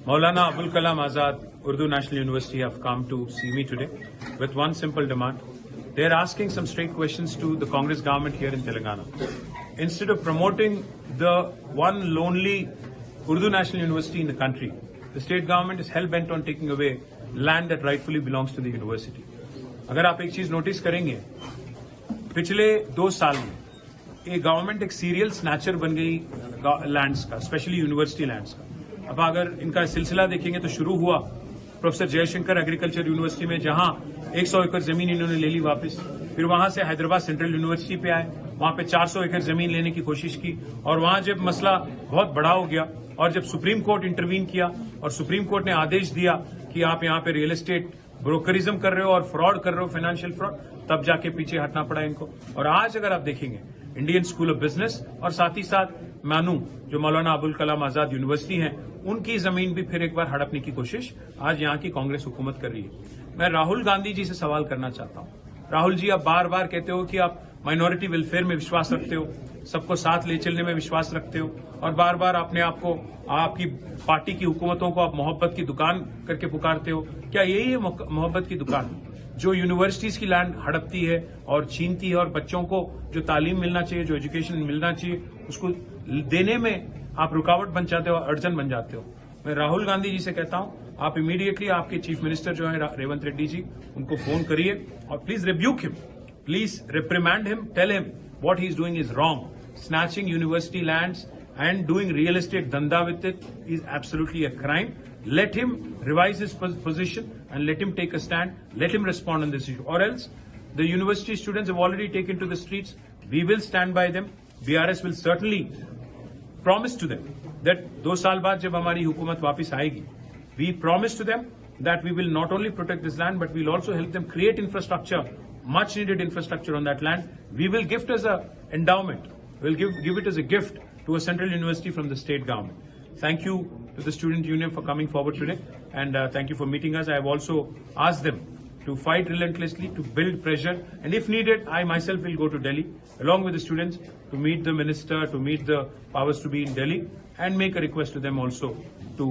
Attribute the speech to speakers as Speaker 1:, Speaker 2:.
Speaker 1: Maulana Abul Kalam Azad, Urdu National University have come to see me today with one simple demand. They are asking some straight questions to the Congress government here in Telangana. Instead of promoting the one lonely Urdu National University in the country, the state government is hell-bent on taking away land that rightfully belongs to the university. अगर आप एक चीज notice करेंगे, पिछले 2 साल में ये government एक सीरियल स्नैचर बन गई लैंड्स का, स्पेशली यूनिवर्सिटी लैंड्स का। अब अगर इनका सिलसिला देखेंगे तो शुरू हुआ प्रोफेसर जयशंकर एग्रीकल्चर यूनिवर्सिटी में, जहां 100 एकड़ जमीन इन्होंने ले ली वापस। फिर वहां से हैदराबाद सेंट्रल यूनिवर्सिटी पे आए, वहां पे 400 एकड़ जमीन लेने की कोशिश की, और वहां जब मसला बहुत बड़ा हो गया और जब सुप्रीम कोर्ट इंटरवीन किया और सुप्रीम कोर्ट ने आदेश दिया कि आप यहां पे रियल एस्टेट ब्रोकरिज्म कर रहे हो और फ्रॉड कर रहे हो, फाइनेंशियल फ्रॉड, तब जाके पीछे हटना पड़ा इनको। और आज अगर आप देखेंगे इंडियन स्कूल ऑफ बिजनेस और साथ ही साथ मानू जो मौलाना अबुल कलाम आजाद यूनिवर्सिटी है, उनकी जमीन भी फिर एक बार हड़पने की कोशिश आज यहां की कांग्रेस हुकूमत कर रही है। मैं राहुल गांधी जी से सवाल करना चाहता हूं। राहुल जी, आप बार बार कहते हो कि आप माइनॉरिटी वेलफेयर में विश्वास रखते हो, सबको साथ ले चलने में विश्वास रखते हो, और बार बार अपने आप को, आपकी पार्टी की हुकूमतों को आप मोहब्बत की दुकान करके पुकारते हो। क्या यही है मोहब्बत की दुकान जो यूनिवर्सिटीज की लैंड हड़पती है और छीनती है, और बच्चों को जो तालीम मिलना चाहिए, जो एजुकेशन मिलना चाहिए, उसको देने में आप रुकावट बन जाते हो, अड़चन बन जाते हो। मैं राहुल गांधी जी से कहता हूं, आप इमीडिएटली आपके चीफ मिनिस्टर जो है रेवंत रेड्डी जी, उनको फोन करिए और please rebuke him, please reprimand him, tell him what he is doing is wrong. Snatching university lands and doing real estate dhanda with it is absolutely a crime. Let him revise his position and let him take a stand. Let him respond on this issue. Or else, the university students have already taken to the streets. We will stand by them. BRS will certainly promise to them that 2 साल बाद जब हमारी हुकूमत वापस आएगी, we promise to them that we will not only protect this land, but we will also help them create infrastructure, much needed infrastructure on that land. We will gift as a endowment. We'll give it as a gift to a central university from the state government. Thank you to the student union for coming forward today, and thank you for meeting us. I have also asked them to fight relentlessly, to build pressure, and if needed, I myself will go to Delhi along with the students to meet the minister, to meet the powers to be in Delhi, and make a request to them also to